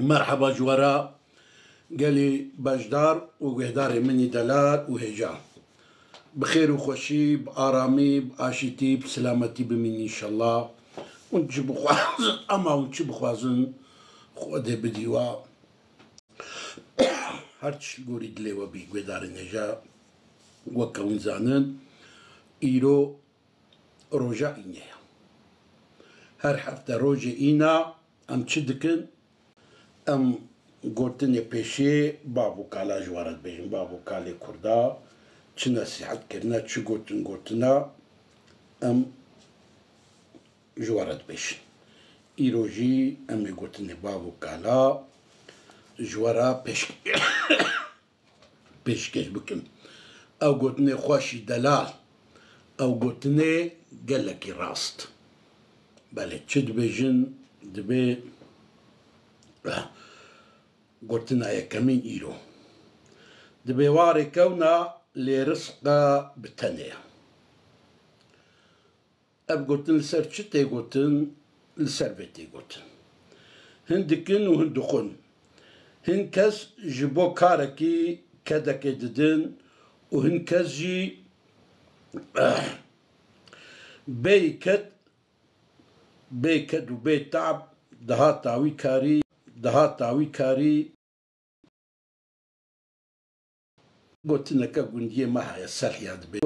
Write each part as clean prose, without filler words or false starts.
مرحبا جوارا قالي باشدار وقهداري مني دلال وهجان بخير وخوشي بآرامي بآشتي بسلامتي بمني إن شاء الله ونجيب خوازن أما ونجيب خوازن خوده بديوا هرچ قوري دليوا بي قهداري نجا وكون زانن إيرو روجا إينيا هر حفته روجا إينا أم تشدكن أم قوتني بيشي بابو كالا جوارد بيجن بابو كالي كردا چه نصيحت كرنا چه قوتنا أم جوارد بيشن إيروجي أم قوتني بابو كالا جوارا بيشكش بكم أو قوتني خوشي دلال أو قوتني قالك راست بله چد بيجن دبي قلتنا يا كمين إيرو دبيواري كونا لرزقة بتنية أب قلتن لسر شتي قلتن لسر بيتي قلتن هندكن وهندخن هنكز جبو كاركي كدا كددن وهنكز جي بيكد وبيت تعب دها تاوي كاري قلت لك قندية ما هي السلحية بيت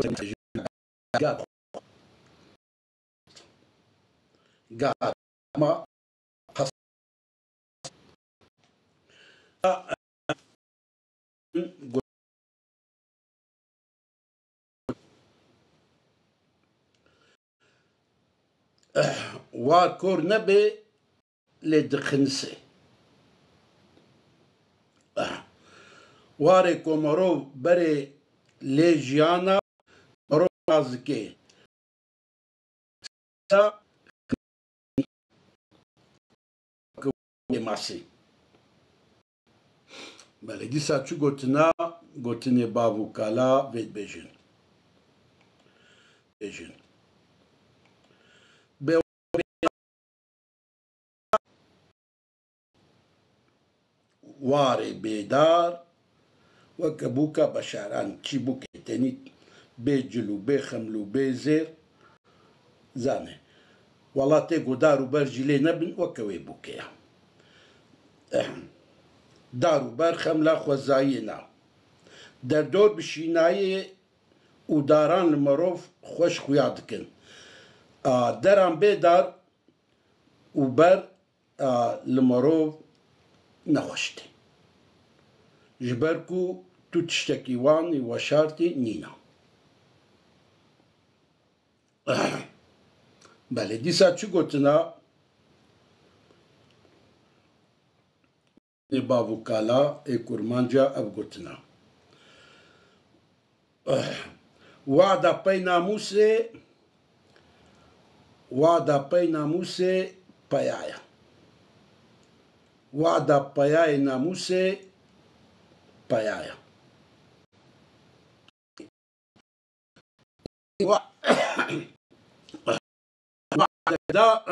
قاعد ما خص واركور نبي لدخنسي واري كومارو بري ليجيانا مرو نازكي ماسي بله دي ساتشو قوتني بابو كالا فيت بيجن واري بيدار وكبوكا بشاران تشي بوكي تاني بيجلو بيخملو بيزير زاني والله تيقو دارو برجلي نبن وكوي بوكيا دارو برخملا خوزاينا در دور بشيناي وداران المروف خوش خويادكن دران بيدار وبر المروف نخوشتي جبركو تو تشتكي واني وشارتي نينا بله دي ساعت شو قلتنا بابو كالا اي كورمانجا اب قلتنا وعدا بي ناموسي بايايا وعدا باياي ناموسي بايايا وعدا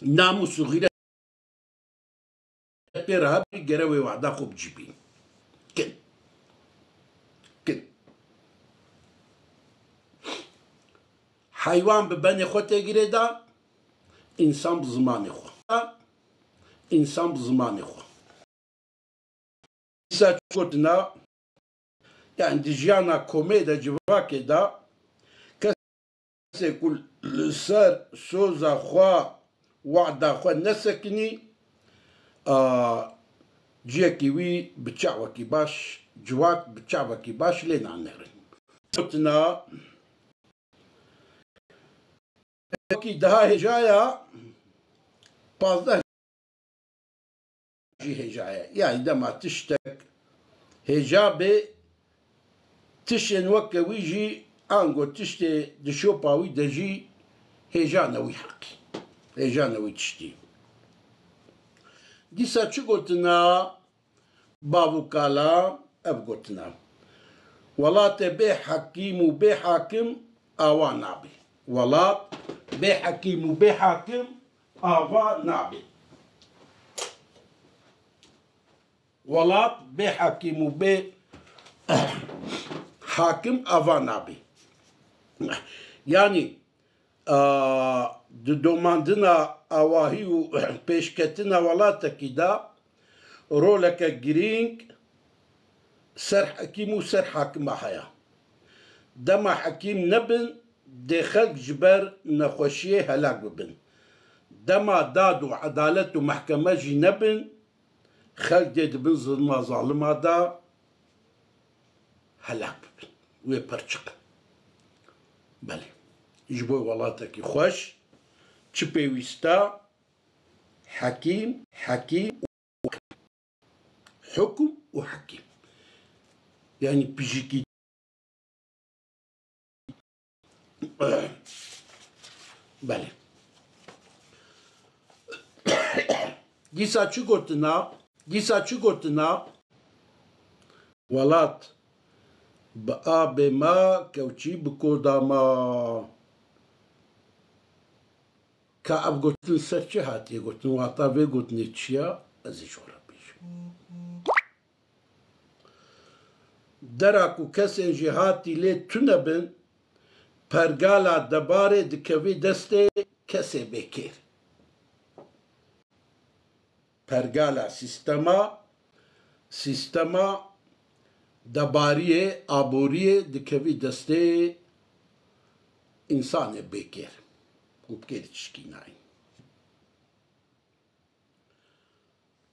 ناموس غير بيرها بيقروي وعدا خوب جيبين كن حيوان ببني خو تجري دا إنسان بزماني خو إنسان بزماني خو ساتشوتنا يعني ديجانا كوميدا جواكي دا كسي كل سر سوزا خوا وعدا خوا نسكني جيكي وي بتشعوكي باش جواك بتشعوكي باش لين عن نهرين صوتنا كي ده هجايا بازده جي هجايا يعني دما تشتك هجابي تشن وكا ويجي انغو تشتي دشوبا وي دجي هجانا وي حقي هجانا وي تشتي دي ساتشو قلتنا بابو كالا اب قلتنا ولا تبي حكيم وبي حاكم اوان نابي ولا بي حكيم وبي حاكم آوا نابي ولات بي حكيم وبي حاكم افانا بي يعني دوماندنا اواهي و بيشكتنا ولاتكي دا رولك جرينج سر حكيم وسر حاكم حيا دما حكيم نبن دي خلق جبر نخوشيه هلاك ببن دما داد وعدالة ومحكمة جي نبن خلق دي دبن ظلمة ظالمة دا هلاك ببن وي برشق بلي جبوي ولاتكي خوش چپي ويستا حكيم حكم وحكيم يعني بيجيكي بله دیسا چی گوتنا ولات بآب ما كوچي بكودا ما كعب قلتن سرچه هاتي قلتن وعطابي قلتن تشيا ازي شورا بيش دراكو كسن جهاتي لي تنبن پرگالا دباره دکوی دسته کسی بکر پرگالا سیستما دباریه آبوریه دکوی دسته انسان بکر گوبکر چشکی نای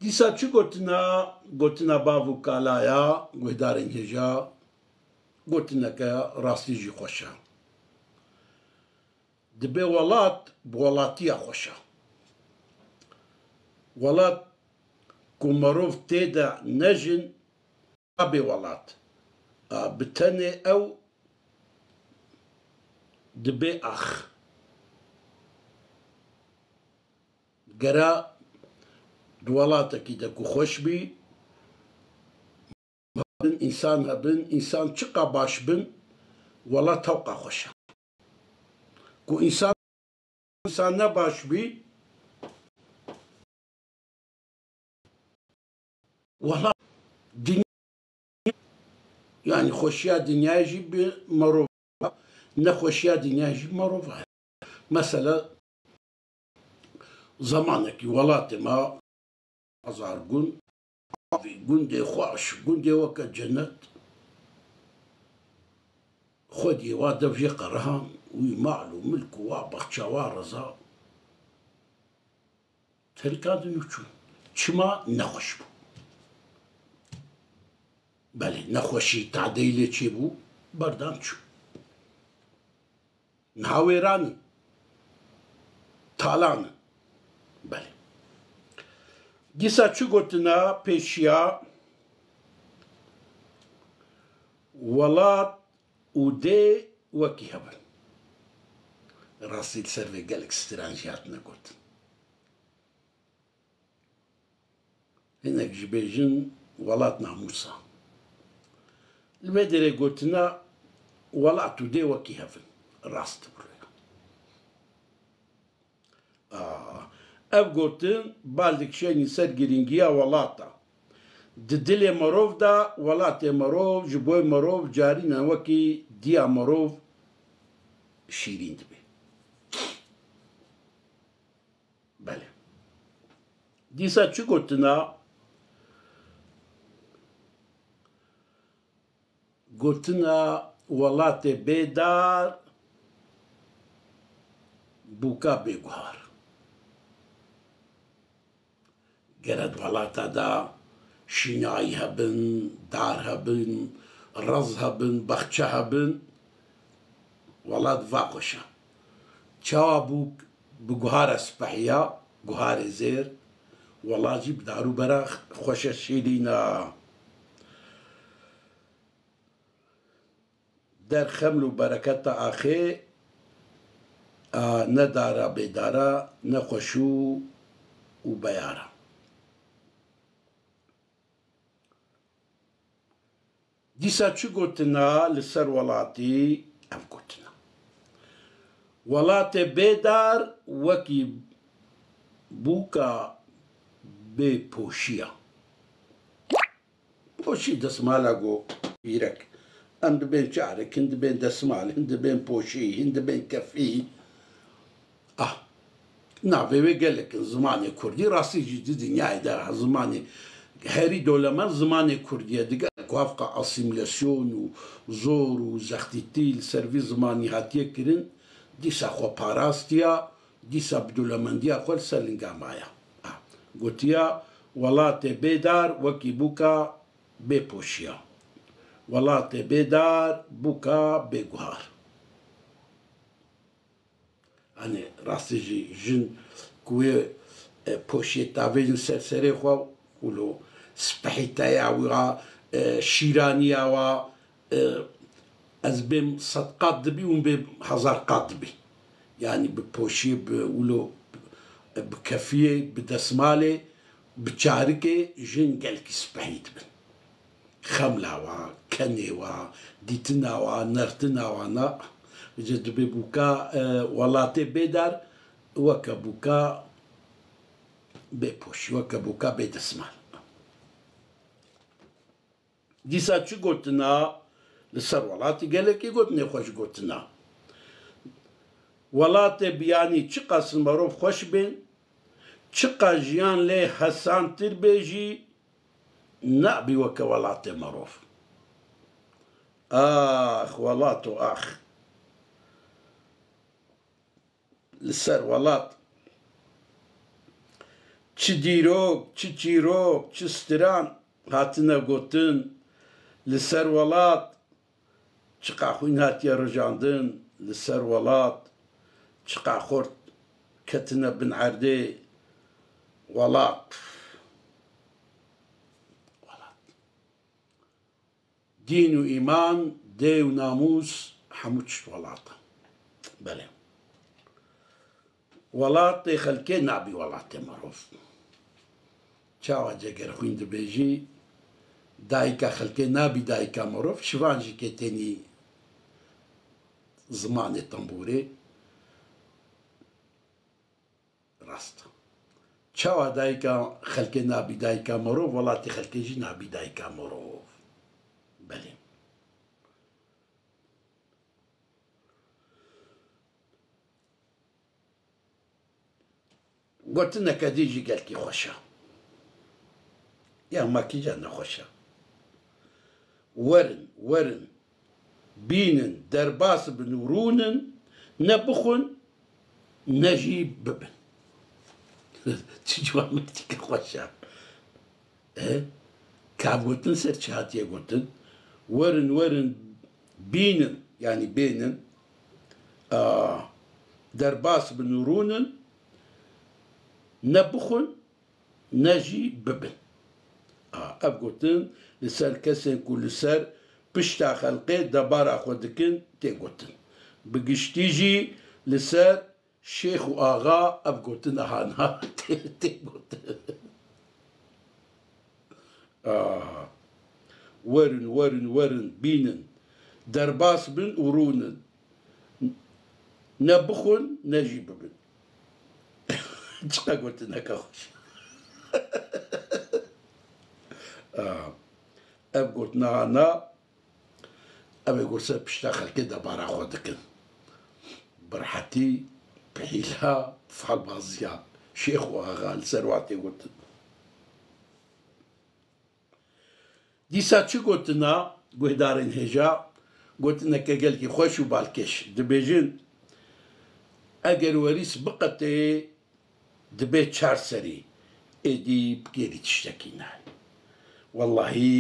دیسا چی گوتنا باوو کالایا گوهدارن هجا گوتنا که راستی جی خوشا دبي ولات بولاتيا خوشا ولات كوماروف تيدا نجن أبي ولات بتني أو دبي أخ قرا دولاتك إذا خوش بي هبن إنسان شقا باش بن ولا توقع خوشا كو إنسان نباش بي والله دنيا يعني خوشيا دنيا يجي بمروفة نخوشيا دنيا يجي بمروفة مثلا زمانك ولاتي ما أزار قن دي خوش قن دي وكا جنت خودي وادف يقرها ويمعلو ملكو وابخشا وارزا تلكادو يوچو چما نخوش بو بله نخوشي تعديلي چي بو بردان چو نهاويراني تالان بله گيسا چو گوتنا پیشیا ولات ودي وكي هبن راسي السيرفي قالك سترانجيات نقول هناك جبيجن ولاتنا موسى المدري قلتنا ولاتو دي وكي هفن راس تبريا اب قلتن بالك شيني سرقرينجيا ولاتا ددلي مروف دا ولاتي مروف جبوي مروف جارينا وكي ديا مروف شيرين دبي بله دیسا چی گوتنا ولات بیدار بوكا بيقهار قرد ولاتا دا شيناي هبن دار هبن رز هبن بخشة هبن ولات فاقوشا چاوابوك بقهار اسبحيا قهار زير والله جيب دارو برا خوش الشيلينا در خملو بركتا آخي ندارا بدارا نخوشو وبيارا ديسا چو قلتنا لسر ولاتي ام قلتنا ولاتي بدار وكي بوكا بپوشیا پۆشی دەسمالە گۆ بیرەک ئەم دەبێن چارێک هەند دەبێن دەسمال هەند دەبێن پۆشی هەند دەبێن کەفی ناوێوێ گەلێکن زمانی کوردی ڕاستیجی دنیایدا زمانی هەری دۆلەمە زمانی کوردیە دیگە کوافقە ئاسیمیلاسیۆن و زۆر و زەختیتیل سەروی زمانی هاتیەکردن دیسا خۆ پاراستیە دیسا بدوولەمەندیە خۆل سەر لنگامایە گوتیە وڵاتێ بێدار وەکی بووکە بێپۆشیە وڵاتێ بێدار بووکە بێگوهار ئەنێ ڕاستیژی ژن کوێ پۆشیە تاڤێژن سەرسەرێ خۆ ولۆ سپەحیتایاوە شیرانیاوە ئەس بێم سەد قات دەبی و بێ هەزار قات دەبی یعنی بپۆشی ولۆ بکەفیێ بدەسمالێ بچارکێ ژن گەلکی سپەحیت بن خەملاوە کەنێوە دیتناوە نەرتناوانە بجێ دەبێ بووکە وڵاتێ بێدار وەکە بووکە بێپۆشی وەکە بووکە بێدەسمال دیسا چ گوتنا لەسەر وڵاتی گەلێکی گوتنێ خۆش گوتنا وڵاتێ بیانی چ قەسن مرۆڤ خۆش بێن چقە ژیان لێ هەسانتر بێژی نابی وەکە وڵاتێ مرۆڤ ئاخ وڵات و ئاخ لەسەر وڵات چ دیرۆک چ چیرۆک چ ستران هاتنە گوتن لەسەر وڵات چ قاخوین هاتیە ڕژاندن لەسەر وڵات چ قاخۆرد کەتنە بن عەردێ وڵات دین و ئیمان دێ و ناموس هەموو چ وڵاتە بەڵێ وڵاتێ خەلکێ نابی وڵاتێ مرۆڤ چاوە جێگەر خوین دەبێژی دایکە خەلکێ نابی دایکە مرۆڤ شیڤانژی کێ تێنی زمانێ تەمبورێ ڕاستە چاوە دایکە خەلکێ نابی دایکە مرۆڤ وڵاتی خەلکێژی نابی دایکە مرۆڤ بەڵێ گوتنەکە دیژی گەلکی خۆشە یا ماکیجان نەخۆشە وەرن وەرن بینن دەرباس بن و ڕوونن نەبخۆن نەژی ببن چ جوانمەتیکە خۆشە کابگوتن سەر چ هاتیە گوتن وەرن وەرن بینن یعنی بێنن دەرباس بن و ڕوونن نەبخۆن نەژی ببن ئەف گوتن لەسەر کەسێک و لەسەر پشتا خەلقێ دەبارا خۆ دکن تێگوتن بگشتیژی لەسەر شێخ و ئاغا ئەف گوتن ئەهانا تێگوتن وەرن وەرن وەرن بینن دەرباس بن و ڕوونن نەبخۆن نەژی ببن چقە گوتنەکە خۆش ئەف گوتنانە ئەوێ گوسە پشتا خەلکێ دەبارا خۆ دکن بڕحەتی پهیلا فەڵبازیە شێخ و ئاغا لەسەر واتێ گوتن دیسا چ گوتنە گوێدارن هێژا گوتنەکە گەلکی خۆش و باڵکێش دەبێژن ئەگەر وەریس بقەتێ دەبێت چار سەری ئێدی بگێری تشتێکی نای وەڵڵاهی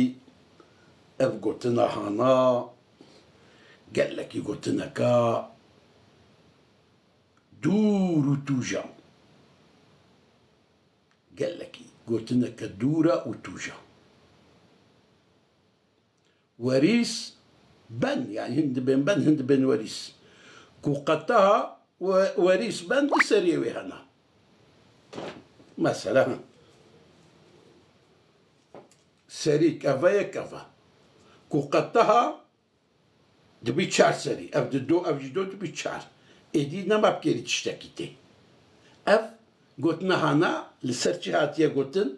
ئەف گوتنە هانا گەلێکی گوتنەکە دوور و تووژە گەلێکی گوتنەکە دوورە و تووژە وەریس بەن یانی هەند دەبێن بەن هەند دەبێن وەریس کوقەتەها وەریس بەن سەریێوێ هەنا مثلا سەری کەڤەیە کەڤە کوقەتەها دەبی چار سەری ئەف دۆ ئەڤژی دۆ دەبی چار ئێدی نەما بکێری تشتێکی تێ ئەف گوتنە هانا لەسەر چی هاتیە گوتن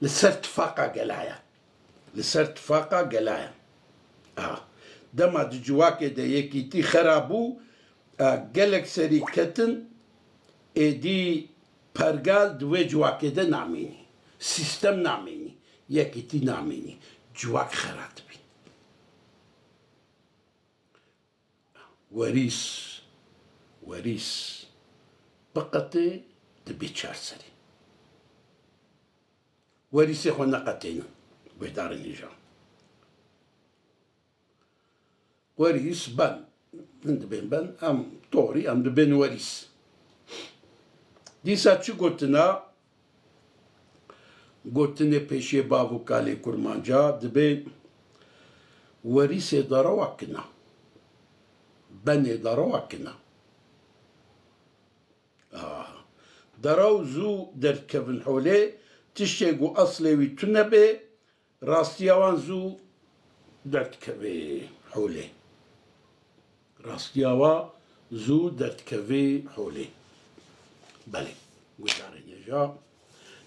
لەسەر تفاقا گەلایە لسر اتفاقا قلايا دما دجواك دا يكيتي خرابو قلق سريكتن دي برقال دوي جواك دا نعميني سيستم نعميني يكيتي نعميني جواك خرات بي وريس بقتي دبي تشار سري وريسي خونا قتينا بهدار النجام وريس بان ندبين بان ام طوري ام دبين وريس ديسا چو قلتنا بيشي بابو كالي كرمانجا دبين وريس دارواكنا بني دارواكنا دراو زو دركبن حولي تشيقو أصلي ويتنبي راستياوان زو دركبي حولي راستياوا زو دركبي حولي بلي قداري نجا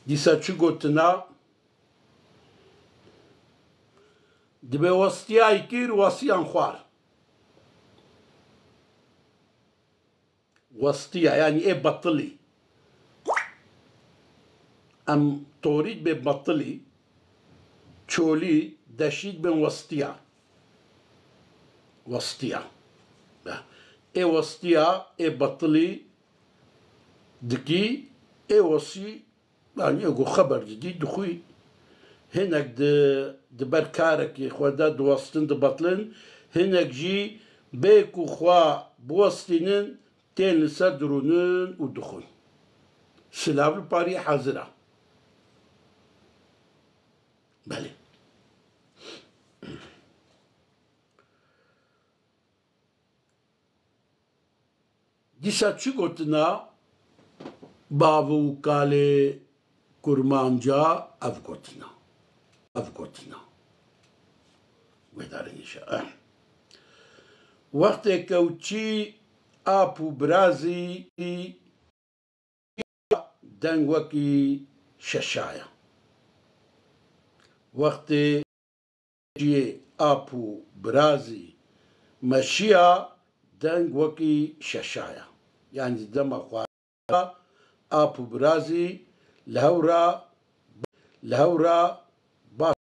ديسا چو قلتنا دبي وستياي كير وستيان خوار وسطية يعني ايه بطلي ام توريد ببطلي تشولي دشيد بين وسطية ايه وسطية ايه بطلي دكي ايه وصي يعني ايه خبر جديد دخوي هناك دبر كارك يخودا دوستن دبطلن هناك جي بيكو خوا بوستينن تين لسدرونن ودخون سلاف الباري حاضرة بله دیسا چی گوتنا بابو کاله کرمانجا اف گوتنا ودارنیشا وقت کوچی آپو برازي دنگوكي ششايا وقت جي آپو برازي مشيا دنگوكي ششايا يعني دم خواه آپو برازي لهورا باش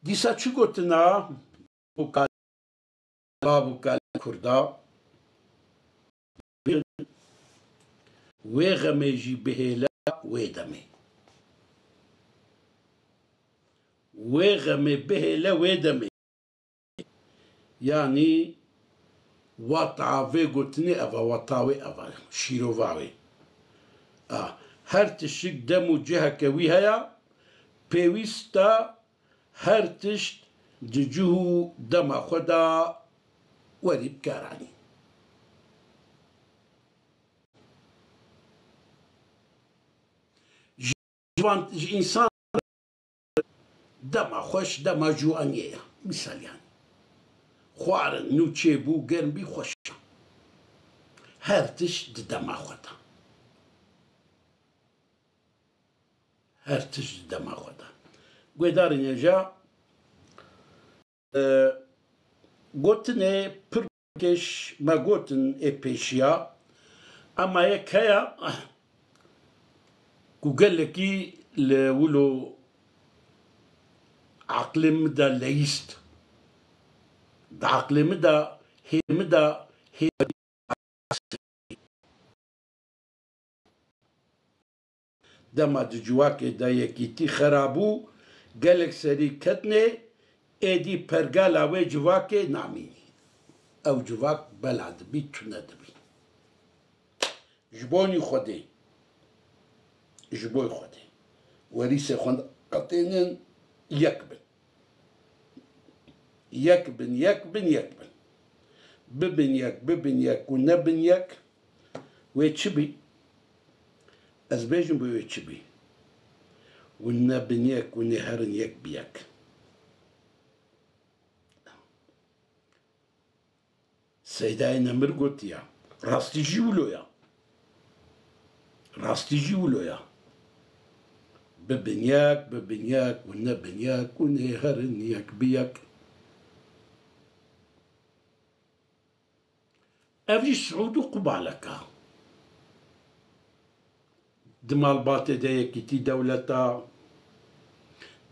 دیسا چی گوتنا بابو کال کردا ویغمه جی بهلا ویدمه يعني وطعافي قلتني أفا وطاوي أفا شيروفاوي هر تشك دمو جهة كويها بيويستا هر تشت ججوه دم خدا وريب كاراني جوان إنسان دم خوش دم جوانيه مثال يعني خوارن نوچه بو گرم بي خوش هر تشت دم خدا قدار نجا قوتني بركش ما قوتن إبيشيا أما يكايا قال لكي لولو عقل مدى ليست دا عقل مدى هي دما دجواك دا يكيتي خرابو قالك سري كتني ايدي برقالا وي جواك ناميني او جواك بلعد بي تندبي جبوني خودي وريسي خون قطينن يكبن ببن يك ونبن يك ويتشبي أزبيجن بويتشبي والنبن يك ونهرن يك بيك سيداينا مرقوتيا راستي جيولو يا راستيجي ولويا ببنياك ونبنياك ونهرنياك بياك أفجي السعود قبالك دمال باتي ديكي تي دولتا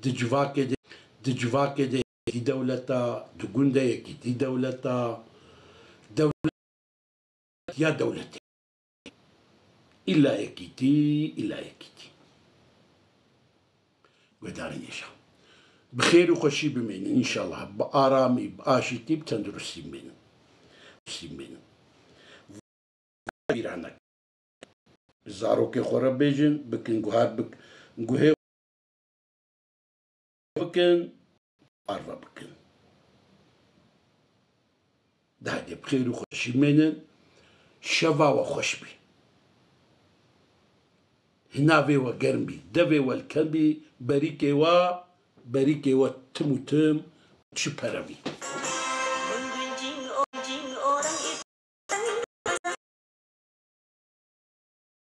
دجفاكي ديكي دولتا دقون ديكي تي دولتا دولة يا دولتي إلا إكيتي ودارين يشا بخير وخشي بمين إن شاء الله بآرامي بآشتي بتندرسي من بيرانك زاروكي خورا بيجن بكن جوهار بك جوهي بكن أربع بكن ده بخير وخشي من شفا وخشبي هنافي وقرمبي دفي والكلبي بريكي و تموتم تشبرمي